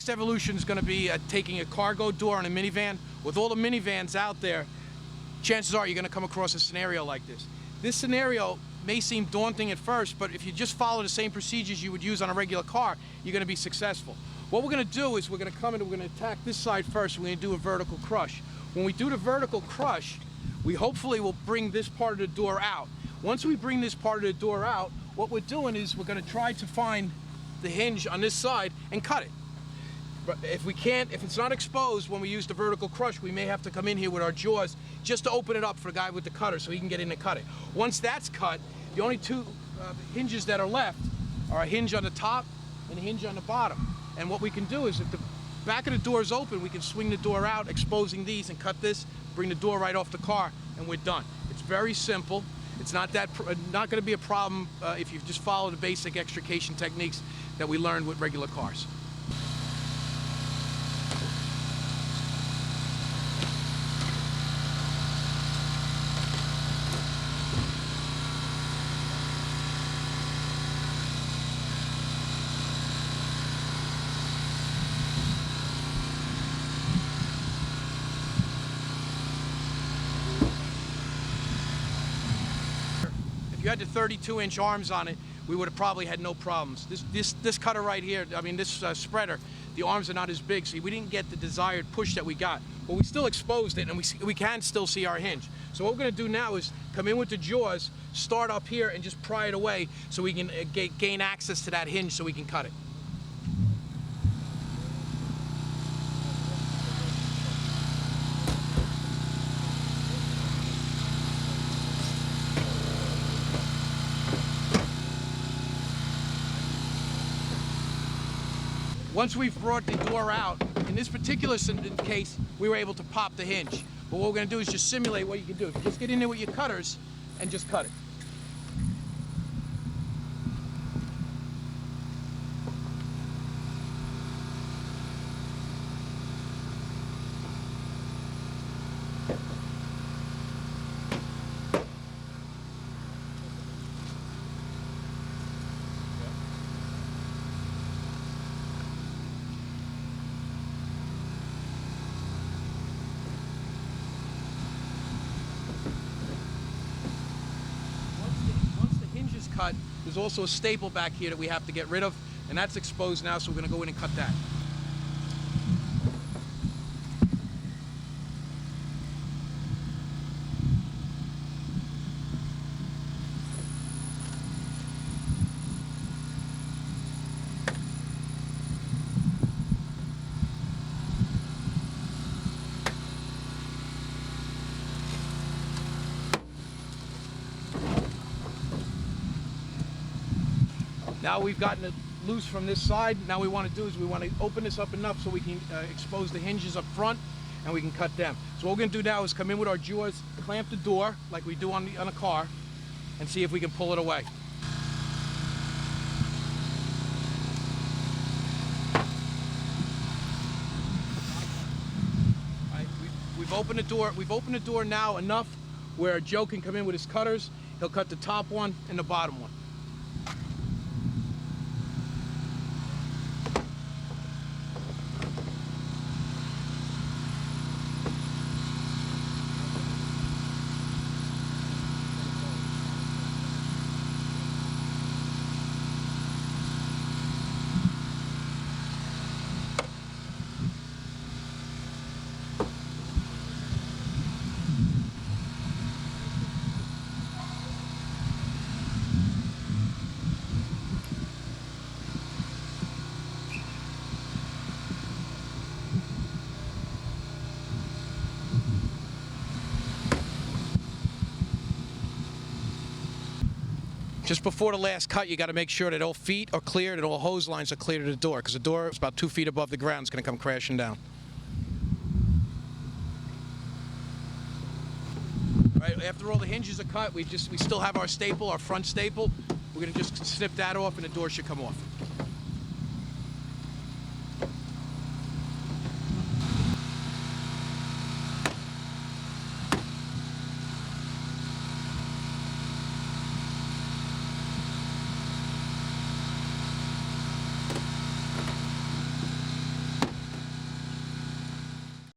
next evolution is going to be taking a cargo door on a minivan. With all the minivans out there, chances are you're going to come across a scenario like this. This scenario may seem daunting at first, but if you just follow the same procedures you would use on a regular car, you're going to be successful. What we're going to do is we're going to come in and we're going to attack this side first. We're going to do a vertical crush. When we do the vertical crush, we hopefully will bring this part of the door out. Once we bring this part of the door out, what we're doing is we're going to try to find the hinge on this side and cut it. But if we can't, if it's not exposed when we use the vertical crush, we may have to come in here with our jaws just to open it up for the guy with the cutter so he can get in and cut it. Once that's cut, the only two hinges that are left are a hinge on the top and a hinge on the bottom. And what we can do is if the back of the door is open, we can swing the door out, exposing these, and cut this, bring the door right off the car, and we're done. It's very simple. It's not going to be a problem if you just follow the basic extrication techniques that we learned with regular cars. If you had the 32-inch arms on it, we would have probably had no problems. This cutter right here, I mean this spreader, the arms are not as big, so we didn't get the desired push that we got. But we still exposed it, and we can still see our hinge. So what we're going to do now is come in with the jaws, start up here, and just pry it away so we can gain access to that hinge so we can cut it. Once we've brought the door out, in this particular case, we were able to pop the hinge. But what we're going to do is just simulate what you can do. Just get in there with your cutters and just cut it. Cut, there's also a staple back here that we have to get rid of, and that's exposed now, so we're going to go in and cut that. Now we've gotten it loose from this side. Now what we want to do is we want to open this up enough so we can expose the hinges up front and we can cut them. So what we're going to do now is come in with our jaws, clamp the door like we do on a car, and see if we can pull it away. All right, we've opened the door. We've opened the door now enough where Joe can come in with his cutters. He'll cut the top one and the bottom one. Just before the last cut, you got to make sure that all feet are cleared and all hose lines are clear to the door, because the door is about 2 feet above the ground. It's going to come crashing down. Right, after all the hinges are cut, we still have our staple, our front staple. We're going to just snip that off and the door should come off.